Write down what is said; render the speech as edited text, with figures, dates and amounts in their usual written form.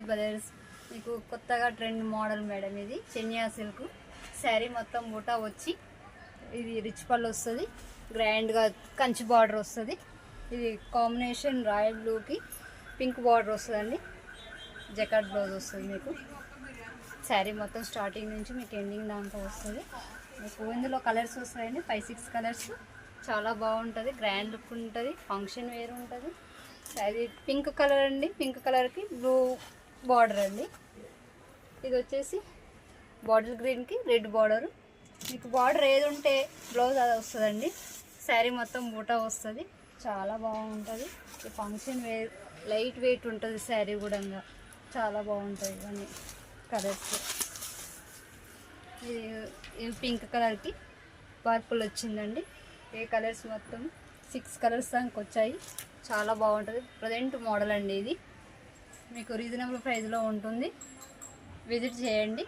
Brothers మీకు కొత్తగా trend model madam. ఇది చెన్యా సిల్క్ శారీ మొత్తం బూటా వచ్చి ఇది రిచ్ పళ్ళు వస్తుంది, గ్రాండ్గా కంచి బార్డర్ వస్తుంది. ఇది కాంబినేషన్ రాయల్ బ్లూకి పింక్ బార్డర్ వస్తుందండి. జకాట్ బ్లౌజ్ వస్తుంది. మీకు శారీ మొత్తం స్టార్టింగ్ నుంచి మీకు ఎండింగ్ దాకా వస్తుంది. మీకు ఇందులో కలర్స్ వస్తాయండి, 5-6 కలర్స్. చాలా బాగుంటుంది, గ్రాండ్ లుక్ ఉంటుంది, ఫంక్షన్ వేర్ ఉంటుంది. అది పింక్ కలర్ అండి, పింక్ కలర్కి బ్లూ బార్డర్ అండి. ఇది వచ్చేసి బాటిల్ గ్రీన్కి రెడ్ బార్డరు. మీకు బార్డర్ ఏది ఉంటే బ్లౌజ్ అది వస్తుందండి. శారీ మొత్తం బూటా వస్తుంది, చాలా బాగుంటుంది. ఈ ఫంక్షన్ వేర్ లైట్ వెయిట్ ఉంటుంది శారీ కూడా, చాలా బాగుంటుంది. ఇవన్నీ కలర్స్. ఇది పింక్ కలర్కి పర్పుల్ వచ్చిందండి. ఏ కలర్స్ మొత్తం 6 కలర్స్ దానికి వచ్చాయి. చాలా బాగుంటుంది, ప్రజెంట్ మోడల్ అండి. ఇది మీకు రీజనబుల్ ప్రైస్లో ఉంటుంది, విజిట్ చేయండి.